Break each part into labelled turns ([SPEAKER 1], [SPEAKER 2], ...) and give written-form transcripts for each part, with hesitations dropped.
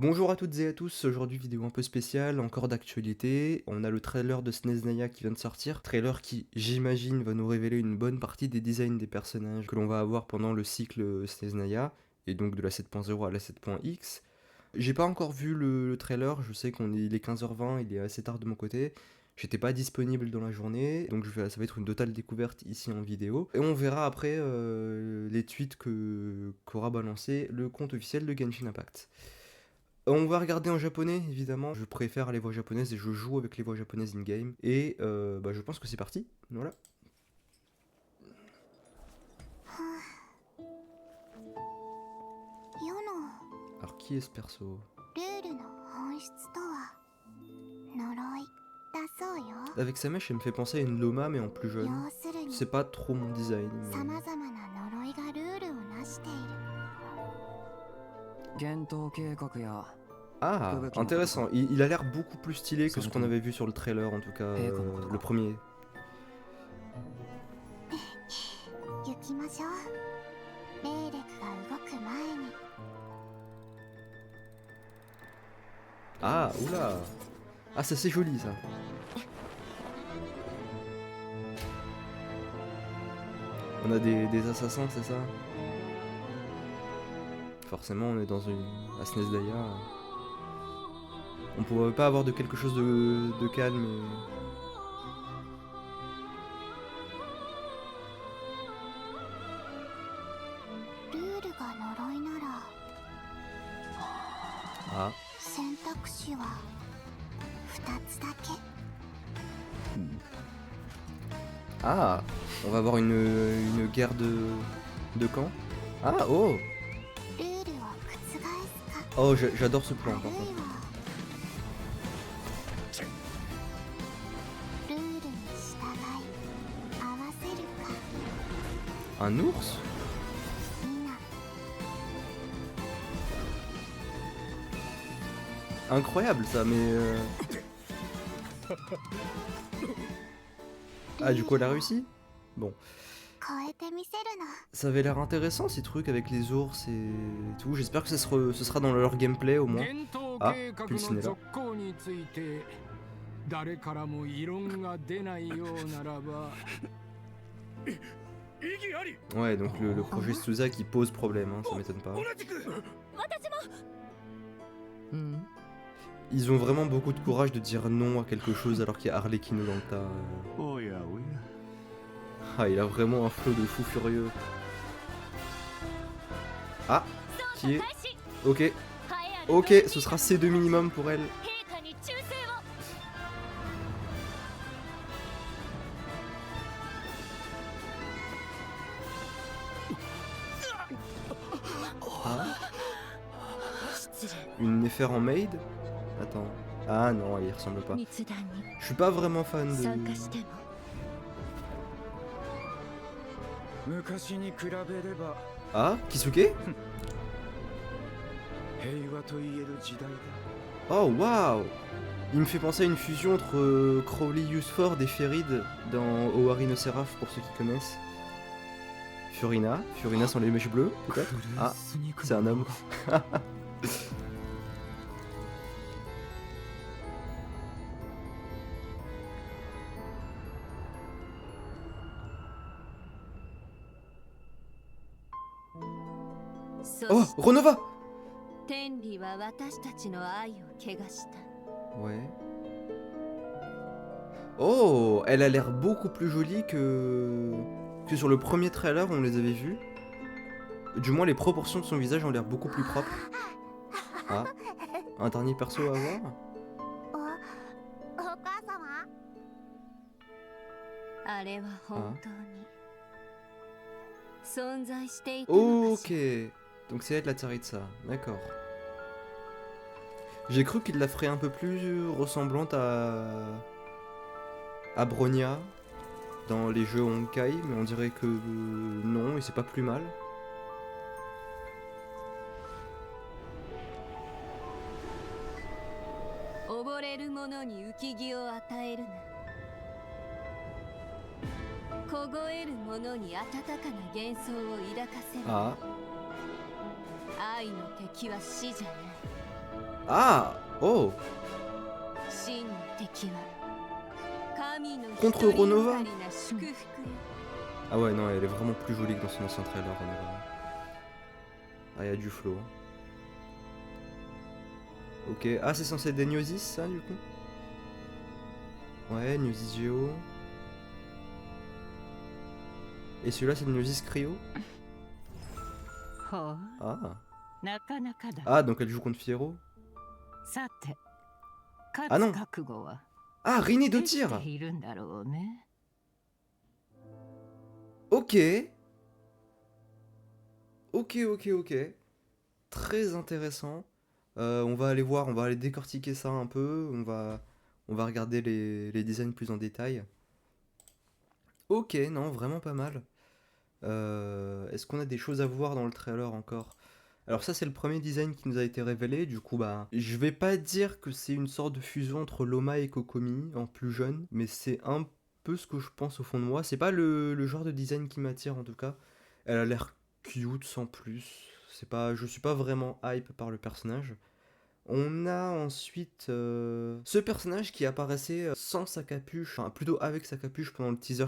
[SPEAKER 1] Bonjour à toutes et à tous, aujourd'hui vidéo un peu spéciale, encore d'actualité. On a le trailer de SNES qui vient de sortir, trailer qui, j'imagine, va nous révéler une bonne partie des designs des personnages que l'on va avoir pendant le cycle SNES, et donc de la 7.0 à la 7.x. J'ai pas encore vu le trailer, je sais il est 15h20, il est assez tard de mon côté. J'étais pas disponible dans la journée, donc ça va être une totale découverte ici en vidéo. Et on verra après les tweets qu'aura balancé le compte officiel de Genshin Impact. On va regarder en japonais, évidemment. Je préfère les voix japonaises et je joue avec les voix japonaises in-game. Et je pense que c'est parti. Voilà. Alors, qui est ce perso? Avec sa mèche, elle me fait penser à une Loma, mais en plus jeune. C'est pas trop mon design. Mais... Ah, intéressant. Il a l'air beaucoup plus stylé que ce qu'on avait vu sur le trailer, en tout cas, le premier. Ah, oula. Ah, ça c'est joli, ça. On a des assassins, c'est ça? Forcément, on est dans à SNES. On pourrait pas avoir de quelque chose de calme et... Ah. Ah, on va avoir une guerre de camp. Ah, oh. Oh, j'adore ce plan, par contre. Un ours? Incroyable ça, mais... Ah, du coup elle a réussi? Bon. Ça avait l'air intéressant ces trucs avec les ours et tout. J'espère que ce sera dans leur gameplay au moins. Ah, Pulsine est là. Ouais, donc le projet Suza qui pose problème, hein, ça m'étonne pas. Ils ont vraiment beaucoup de courage de dire non à quelque chose alors qu'il y a Arlecchino dans le tas. Ah, il a vraiment un flow de fou furieux. Ah, qui est... Ok. Ok, ce sera C2 minimum pour elle. Ah. Une Néfer en maid? Attends. Ah non, elle y ressemble pas. Je suis pas vraiment fan de... Ah, Kisuke? Oh waouh! Il me fait penser à une fusion entre Crowley Usford et Ferid dans Owari no Seraph pour ceux qui connaissent. Furina sans les mèches bleues, peut-être? Ah, c'est un homme. Oh, Renova! Ouais. Oh, elle a l'air beaucoup plus jolie que sur le premier trailer où on les avait vus. Du moins, les proportions de son visage ont l'air beaucoup plus propres. Ah, un dernier perso à voir? Ok, donc c'est elle la Tsaritsa, d'accord. J'ai cru qu'il la ferait un peu plus ressemblante à Bronya dans les jeux Honkai, mais on dirait que non, et c'est pas plus mal. Ah. Ah! Oh! Contre Ronova? Ah ouais, non, elle est vraiment plus jolie que dans son ancien trailer, Ronova. Ah, il y a du flow. Ok. Ah, c'est censé être des Gnosis, ça, du coup? Ouais, Gnosis Geo. Et celui-là, c'est le Gnosis Cryo? Ah. Ah, donc elle joue contre Fiero? Ah non! Ah, Rinne de tir! Ok! Ok. Très intéressant. On va aller voir, on va aller décortiquer ça un peu. On va regarder les designs plus en détail. Ok, non, vraiment pas mal. Est-ce qu'on a des choses à voir dans le trailer encore? Alors ça c'est le premier design qui nous a été révélé, du coup bah je vais pas dire que c'est une sorte de fusion entre Loma et Kokomi en plus jeune, mais c'est un peu ce que je pense au fond de moi. C'est pas le genre de design qui m'attire en tout cas. Elle a l'air cute sans plus. C'est pas, je suis pas vraiment hype par le personnage. On a ensuite ce personnage qui apparaissait sans sa capuche, enfin plutôt avec sa capuche pendant le teaser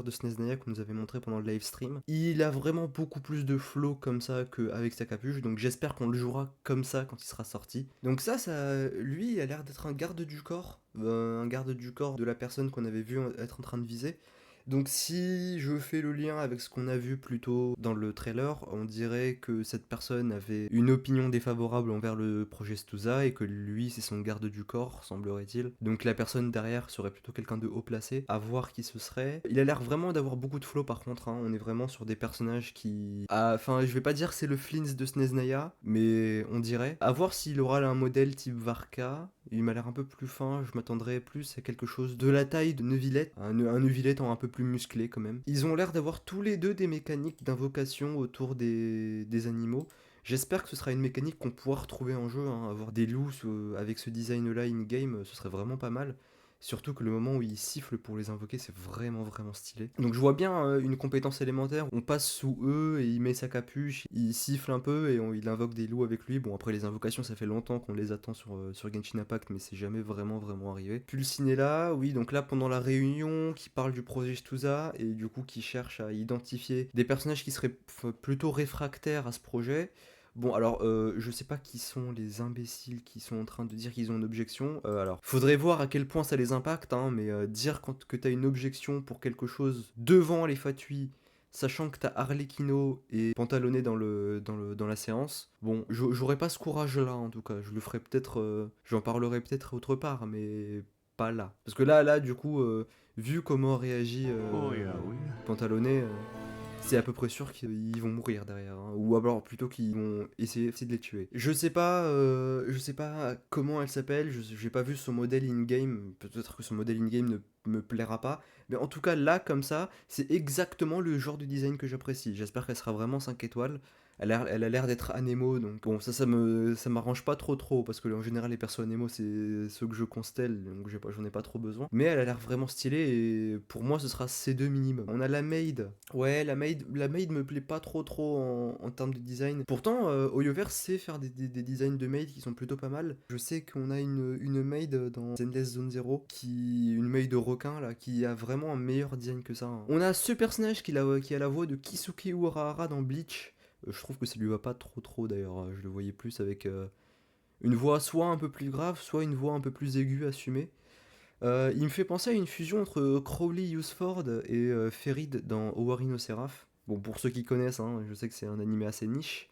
[SPEAKER 1] de SNES qu'on nous avait montré pendant le live stream. Il a vraiment beaucoup plus de flow comme ça qu'avec sa capuche, donc j'espère qu'on le jouera comme ça quand il sera sorti. Donc lui, il a l'air d'être un garde du corps de la personne qu'on avait vu être en train de viser. Donc si je fais le lien avec ce qu'on a vu plus tôt dans le trailer, on dirait que cette personne avait une opinion défavorable envers le projet Stuza et que lui c'est son garde du corps, semblerait-il. Donc la personne derrière serait plutôt quelqu'un de haut placé, à voir qui ce serait. Il a l'air vraiment d'avoir beaucoup de flow par contre, hein. On est vraiment sur des personnages qui... Enfin je vais pas dire c'est le Flins de Sneznaya, mais on dirait. À voir s'il aura un modèle type Varka. Il m'a l'air un peu plus fin, je m'attendrais plus à quelque chose de la taille de Neuvillette, un Neuvillette en un peu plus musclé quand même. Ils ont l'air d'avoir tous les deux des mécaniques d'invocation autour des animaux. J'espère que ce sera une mécanique qu'on pourra retrouver en jeu, hein. Avoir des loups avec ce design-là in-game, ce serait vraiment pas mal. Surtout que le moment où il siffle pour les invoquer, c'est vraiment stylé. Donc je vois bien une compétence élémentaire, on passe sous eux et il met sa capuche, il siffle un peu et il invoque des loups avec lui. Bon après les invocations ça fait longtemps qu'on les attend sur Genshin Impact mais c'est jamais vraiment arrivé. Pulcinella, oui donc là pendant la réunion qui parle du projet Stuza et du coup qui cherche à identifier des personnages qui seraient plutôt réfractaires à ce projet. Bon, alors, je sais pas qui sont les imbéciles qui sont en train de dire qu'ils ont une objection. Alors, faudrait voir à quel point ça les impacte, hein, mais dire que t'as une objection pour quelque chose devant les Fatui, sachant que t'as Arlecchino et Pantalonnet dans la séance, bon, j'aurais pas ce courage-là, en tout cas. Je le ferai peut-être, j'en parlerai peut-être autre part, mais pas là. Parce que là, du coup, vu comment réagit Pantalonnet, c'est à peu près sûr qu'ils vont mourir derrière, hein. Ou alors plutôt qu'ils vont essayer de les tuer. Je sais pas comment elle s'appelle, j'ai pas vu son modèle in-game, peut-être que son modèle in-game ne me plaira pas, mais en tout cas là, comme ça, c'est exactement le genre de design que j'apprécie. J'espère qu'elle sera vraiment 5 étoiles. Elle a l'air d'être Anemo, donc bon, ça m'arrange pas trop, parce que en général, les persos Anemo, c'est ceux que je constelle, donc j'en ai pas trop besoin. Mais elle a l'air vraiment stylée, et pour moi, ce sera ces deux minimum. On a la Maid. Ouais, la Maid me plaît pas trop en termes de design. Pourtant, Oyoverse sait faire des designs de Maid qui sont plutôt pas mal. Je sais qu'on a une Maid dans Zenless Zone Zero, une Maid de requin, là, qui a vraiment un meilleur design que ça, hein. On a ce personnage qui a la voix de Kisuke Urahara dans Bleach. Je trouve que ça lui va pas trop d'ailleurs. Je le voyais plus avec une voix soit un peu plus grave, soit une voix un peu plus aiguë, assumée. Il me fait penser à une fusion entre Crowley Usford et Ferid dans Owarino Seraph. Bon, pour ceux qui connaissent, hein, je sais que c'est un animé assez niche.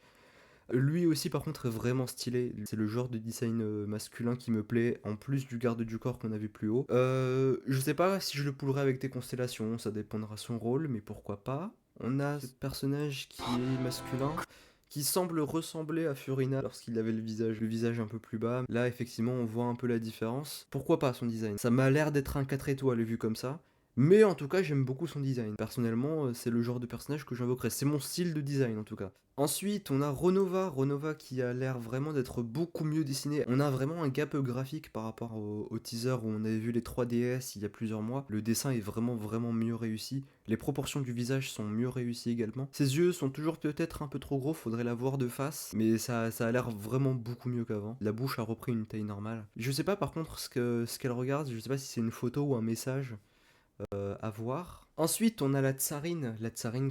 [SPEAKER 1] Lui aussi, par contre, est vraiment stylé. C'est le genre de design masculin qui me plaît, en plus du garde du corps qu'on a vu plus haut. Je sais pas si je le poulerai avec des constellations, ça dépendra son rôle, mais pourquoi pas. On a ce personnage qui est masculin, qui semble ressembler à Furina lorsqu'il avait le visage un peu plus bas. Là, effectivement, on voit un peu la différence. Pourquoi pas son design? Ça m'a l'air d'être un 4 étoiles vu comme ça, Mais en tout cas, j'aime beaucoup son design. Personnellement, c'est le genre de personnage que j'invoquerais. C'est mon style de design en tout cas. Ensuite, on a Renova, Renova qui a l'air vraiment d'être beaucoup mieux dessiné. On a vraiment un gap graphique par rapport au teaser où on avait vu les 3DS il y a plusieurs mois. Le dessin est vraiment mieux réussi. Les proportions du visage sont mieux réussies également. Ses yeux sont toujours peut-être un peu trop gros, faudrait la voir de face. Mais ça a l'air vraiment beaucoup mieux qu'avant. La bouche a repris une taille normale. Je sais pas par contre ce qu'elle regarde, je sais pas si c'est une photo ou un message. À voir. Ensuite, on a la Tsarine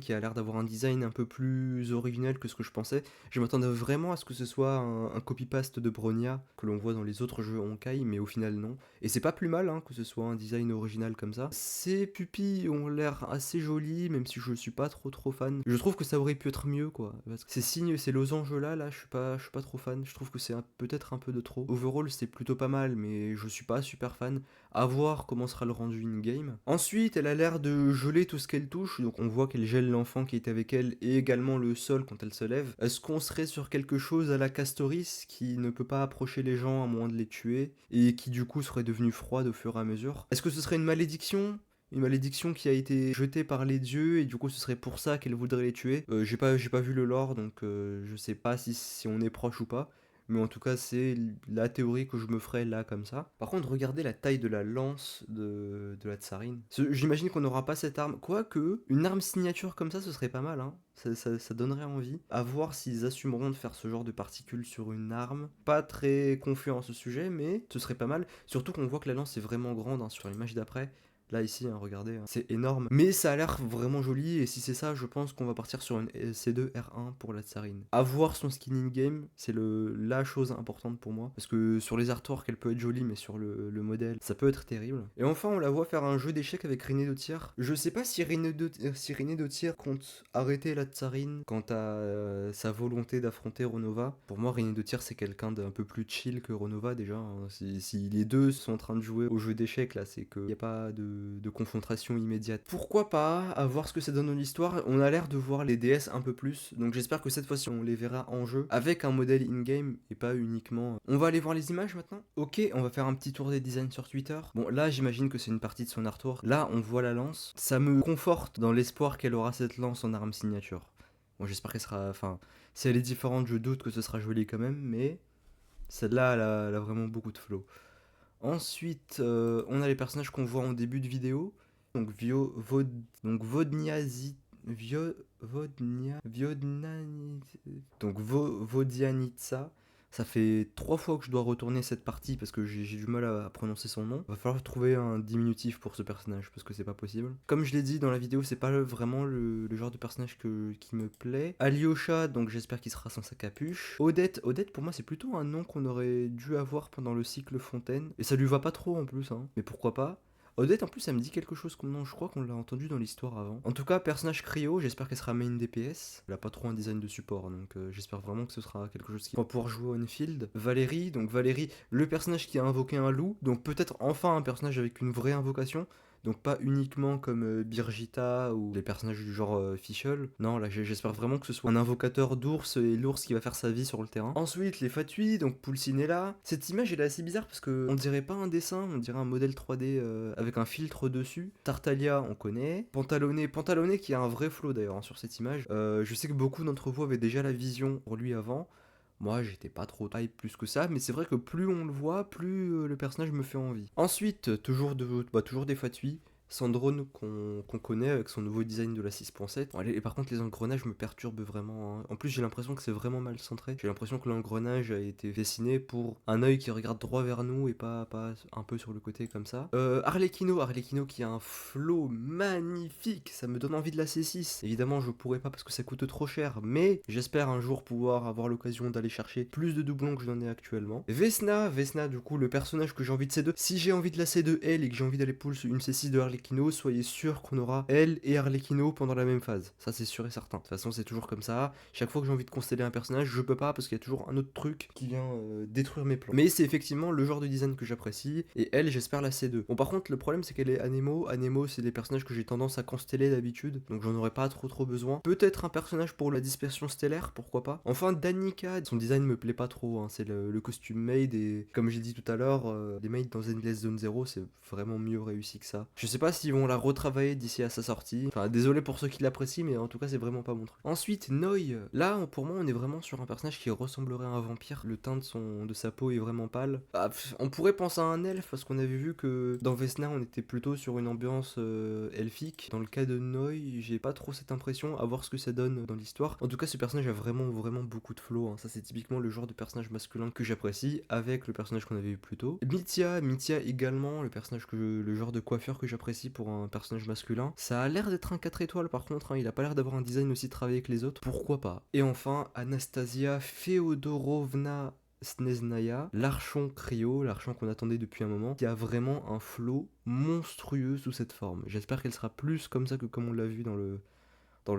[SPEAKER 1] qui a l'air d'avoir un design un peu plus original que ce que je pensais. Je m'attendais vraiment à ce que ce soit un copy-paste de Bronya que l'on voit dans les autres jeux Honkai, mais au final non. Et c'est pas plus mal hein, que ce soit un design original comme ça. Ses pupilles ont l'air assez jolies, même si je suis pas trop fan. Je trouve que ça aurait pu être mieux quoi. Parce que ces signes, ces losanges là, je suis pas trop fan. Je trouve que c'est peut-être un peu de trop. Overall, c'est plutôt pas mal, mais je suis pas super fan. À voir comment sera le rendu in-game. Ensuite, elle a l'air de geler tout ce qu'elle touche, donc on voit qu'elle gèle l'enfant qui est avec elle et également le sol quand elle se lève. Est-ce qu'on serait sur quelque chose à la Castoris qui ne peut pas approcher les gens à moins de les tuer et qui du coup serait devenue froide au fur et à mesure? Est-ce que ce serait une malédiction? Une malédiction qui a été jetée par les dieux et du coup ce serait pour ça qu'elle voudrait les tuer. J'ai pas vu le lore donc je sais pas si on est proche ou pas. Mais en tout cas, c'est la théorie que je me ferais là, comme ça. Par contre, regardez la taille de la lance de la tsarine. J'imagine qu'on n'aura pas cette arme. Quoique, une arme signature comme ça, ce serait pas mal, hein. Ça donnerait envie. À voir s'ils assumeront de faire ce genre de particules sur une arme. Pas très confiant à ce sujet, mais ce serait pas mal. Surtout qu'on voit que la lance est vraiment grande hein, sur l'image d'après. Là, ici, hein, regardez, hein, c'est énorme. Mais ça a l'air vraiment joli, et si c'est ça, je pense qu'on va partir sur une C2 R1 pour la tsarine. Avoir son skin in-game, c'est la chose importante pour moi. Parce que sur les artworks, elle peut être jolie, mais sur le modèle, ça peut être terrible. Et enfin, on la voit faire un jeu d'échecs avec René Dotier. Je sais pas si René Dotier compte arrêter la tsarine quant à sa volonté d'affronter Renova. Pour moi, René Dotier, c'est quelqu'un d'un peu plus chill que Renova, déjà. Hein. Si les deux sont en train de jouer au jeu d'échecs, là, c'est qu'il n'y a pas de confrontation immédiate. Pourquoi pas, à voir ce que ça donne dans l'histoire. On a l'air de voir les DS un peu plus, donc j'espère que cette fois-ci on les verra en jeu avec un modèle in-game et pas uniquement. On va aller voir les images maintenant. Ok, on va faire un petit tour des designs sur Twitter. Bon, là j'imagine que c'est une partie de son artwork. Là on voit la lance. Ça me conforte dans l'espoir qu'elle aura cette lance en arme signature. Bon, j'espère qu'elle sera. Enfin, si elle est différente, je doute que ce sera joli quand même, mais celle-là, elle a vraiment beaucoup de flow. Ensuite, on a les personnages qu'on voit en début de vidéo. Donc, Vodniazi... Vodianitsa. Ça fait 3 fois que je dois retourner cette partie parce que j'ai du mal à prononcer son nom. Va falloir trouver un diminutif pour ce personnage parce que c'est pas possible. Comme je l'ai dit dans la vidéo, c'est pas vraiment le genre de personnage qui me plaît. Alyosha, donc j'espère qu'il sera sans sa capuche. Odette pour moi c'est plutôt un nom qu'on aurait dû avoir pendant le cycle Fontaine. Et ça lui va pas trop en plus, hein. Mais pourquoi pas? Odette en plus ça me dit quelque chose comme nom, je crois qu'on l'a entendu dans l'histoire avant. En tout cas, personnage Cryo, j'espère qu'elle sera main DPS. Elle a pas trop un design de support, donc j'espère vraiment que ce sera quelque chose qui va pouvoir jouer on field. Valérie, donc Valérie, le personnage qui a invoqué un loup, donc peut-être enfin un personnage avec une vraie invocation. Donc pas uniquement comme Birgitta ou les personnages du genre Fischl. Non, là j'espère vraiment que ce soit un invocateur d'ours et l'ours qui va faire sa vie sur le terrain. Ensuite, les Fatui, donc Pulcinella. Cette image elle est assez bizarre parce que on dirait pas un dessin, on dirait un modèle 3D avec un filtre dessus. Tartaglia, on connaît. Pantalonnet qui a un vrai flow d'ailleurs hein, sur cette image. Je sais que beaucoup d'entre vous avaient déjà la vision pour lui avant. Moi, j'étais pas trop hype plus que ça, mais c'est vrai que plus on le voit, plus le personnage me fait envie. Ensuite, toujours des Fatui. Sandrone qu'on connaît avec son nouveau design de la 6.7. Bon, et par contre, les engrenages me perturbent vraiment. Hein. En plus, j'ai l'impression que c'est vraiment mal centré. J'ai l'impression que l'engrenage a été dessiné pour un œil qui regarde droit vers nous et pas un peu sur le côté comme ça. Arlecchino qui a un flow magnifique. Ça me donne envie de la C6. Évidemment, je pourrais pas parce que ça coûte trop cher, mais j'espère un jour pouvoir avoir l'occasion d'aller chercher plus de doublons que je n'en ai actuellement. Vesna, du coup, le personnage que j'ai envie de C2. Si j'ai envie de la C2 elle et que j'ai envie d'aller pull une C6 de Arlecchino, soyez sûr qu'on aura elle et Arlecchino pendant la même phase. Ça c'est sûr et certain. De toute façon c'est toujours comme ça. Chaque fois que j'ai envie de consteller un personnage, je peux pas parce qu'il y a toujours un autre truc qui vient détruire mes plans. Mais c'est effectivement le genre de design que j'apprécie. Et elle, j'espère la C2. Bon par contre le problème c'est qu'elle est Anemo. Anemo c'est des personnages que j'ai tendance à consteller d'habitude. Donc j'en aurais pas trop besoin. Peut-être un personnage pour la dispersion stellaire, pourquoi pas. Enfin Danica, son design me plaît pas trop. Hein. C'est le costume made et comme j'ai dit tout à l'heure, les made dans Endless Zone Zero c'est vraiment mieux réussi que ça. Je sais pas pas s'ils vont la retravailler d'ici à sa sortie. Enfin, désolé pour ceux qui l'apprécient, mais en tout cas, c'est vraiment pas mon truc. Ensuite, Noi. Là, pour moi, on est vraiment sur un personnage qui ressemblerait à un vampire. Le teint de sa peau est vraiment pâle. Ah, on pourrait penser à un elfe parce qu'on avait vu que dans Vesna, on était plutôt sur une ambiance elfique. Dans le cas de Noi, j'ai pas trop cette impression, à voir ce que ça donne dans l'histoire. En tout cas, ce personnage a vraiment beaucoup de flow. Hein. Ça, c'est typiquement le genre de personnage masculin que j'apprécie avec le personnage qu'on avait vu plus tôt. Mithia également, le genre de coiffure que j'apprécie pour un personnage masculin. Ça a l'air d'être un 4 étoiles par contre, hein. Il a pas l'air d'avoir un design aussi travaillé que les autres. Pourquoi pas. Et enfin, Anastasia Feodorovna Sneznaya, l'archon Cryo, l'archon qu'on attendait depuis un moment, qui a vraiment un flow monstrueux sous cette forme. J'espère qu'elle sera plus comme ça que comme on l'a vu dans le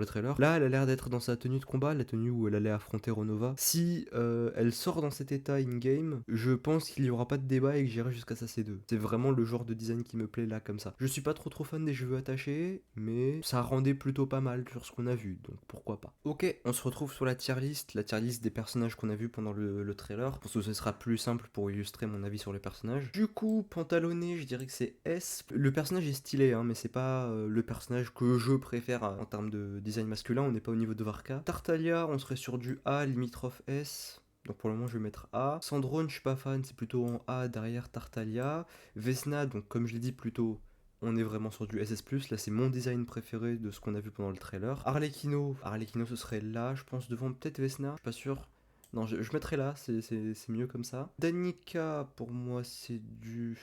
[SPEAKER 1] trailer. Là, elle a l'air d'être dans sa tenue de combat, la tenue où elle allait affronter Renova. Si elle sort dans cet état in-game, je pense qu'il n'y aura pas de débat et que j'irai jusqu'à sa C2. C'est vraiment le genre de design qui me plaît là, comme ça. Je suis pas trop fan des cheveux attachés, mais ça rendait plutôt pas mal sur ce qu'on a vu, donc pourquoi pas. Ok, on se retrouve sur la tier list des personnages qu'on a vus pendant le trailer, parce que ce sera plus simple pour illustrer mon avis sur les personnages. Du coup, Pantalonné, je dirais que c'est S. Le personnage est stylé, hein, mais c'est pas le personnage que je préfère en termes de design masculin, on n'est pas au niveau de Varka. Tartaglia, on serait sur du A, limitrophe S. Donc pour le moment, je vais mettre A. Sandrone, je suis pas fan, c'est plutôt en A derrière Tartaglia. Vesna, donc comme je l'ai dit plus tôt, on est vraiment sur du SS+, là c'est mon design préféré de ce qu'on a vu pendant le trailer. Arlecchino ce serait là, je pense, devant peut-être Vesna, je suis pas sûr. Non, je mettrais là, c'est mieux comme ça. Danica, pour moi, c'est du...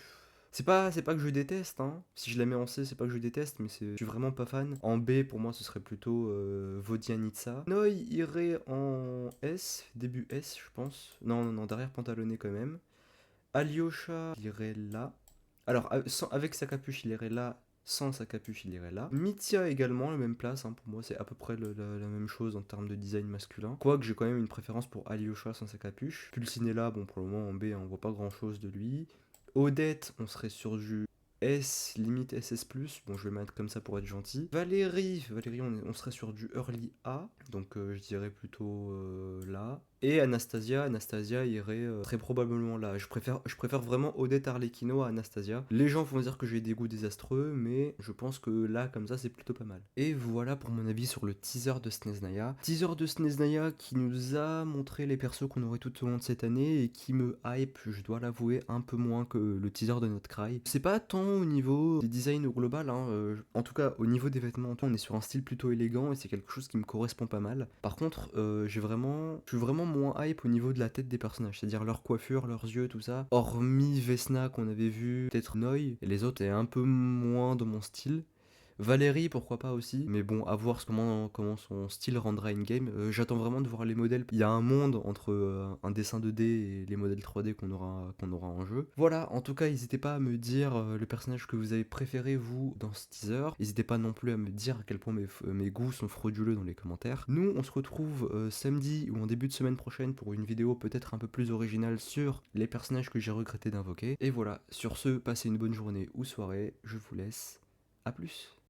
[SPEAKER 1] C'est pas que je déteste, hein. Si je la mets en C, c'est pas que je déteste, mais je suis vraiment pas fan. En B, pour moi, ce serait plutôt Vodianitsa. Noi irait en S, début S, je pense. Non, derrière Pantalonné quand même. Alyosha, il irait là. Alors, avec sa capuche, il irait là. Sans sa capuche, il irait là. Mithia également, la même place, hein. Pour moi, c'est à peu près la même chose en termes de design masculin. Quoique j'ai quand même une préférence pour Alyosha sans sa capuche. Pulcinella, bon, pour le moment, en B, on voit pas grand chose de lui. Odette, on serait sur du S, limite SS+, bon je vais mettre comme ça pour être gentil. Valérie, on serait sur du early A, donc je dirais plutôt là. Et Anastasia irait très probablement là. Je préfère vraiment Odette Arlecchino à Anastasia. Les gens vont dire que j'ai des goûts désastreux, mais je pense que là, comme ça, c'est plutôt pas mal. Et voilà pour mon avis sur le teaser de Sneznaya. Teaser de Sneznaya qui nous a montré les persos qu'on aurait tout au long de cette année et qui me hype, je dois l'avouer, un peu moins que le teaser de notre Cry. C'est pas tant au niveau des designs au global, hein, en tout cas au niveau des vêtements, on est sur un style plutôt élégant et c'est quelque chose qui me correspond pas mal. Par contre, je suis vraiment moins hype au niveau de la tête des personnages, c'est-à-dire leur coiffure, leurs yeux, tout ça. Hormis Vesna qu'on avait vu, peut-être Noi, et les autres est un peu moins de mon style. Valérie, pourquoi pas aussi, mais bon, à voir comment son style rendra in-game. J'attends vraiment de voir les modèles. Il y a un monde entre un dessin 2D et les modèles 3D qu'on aura en jeu. Voilà, en tout cas, n'hésitez pas à me dire le personnage que vous avez préféré, vous, dans ce teaser. N'hésitez pas non plus à me dire à quel point mes goûts sont frauduleux dans les commentaires. Nous, on se retrouve samedi ou en début de semaine prochaine pour une vidéo peut-être un peu plus originale sur les personnages que j'ai regretté d'invoquer. Et voilà, sur ce, passez une bonne journée ou soirée, je vous laisse. À plus.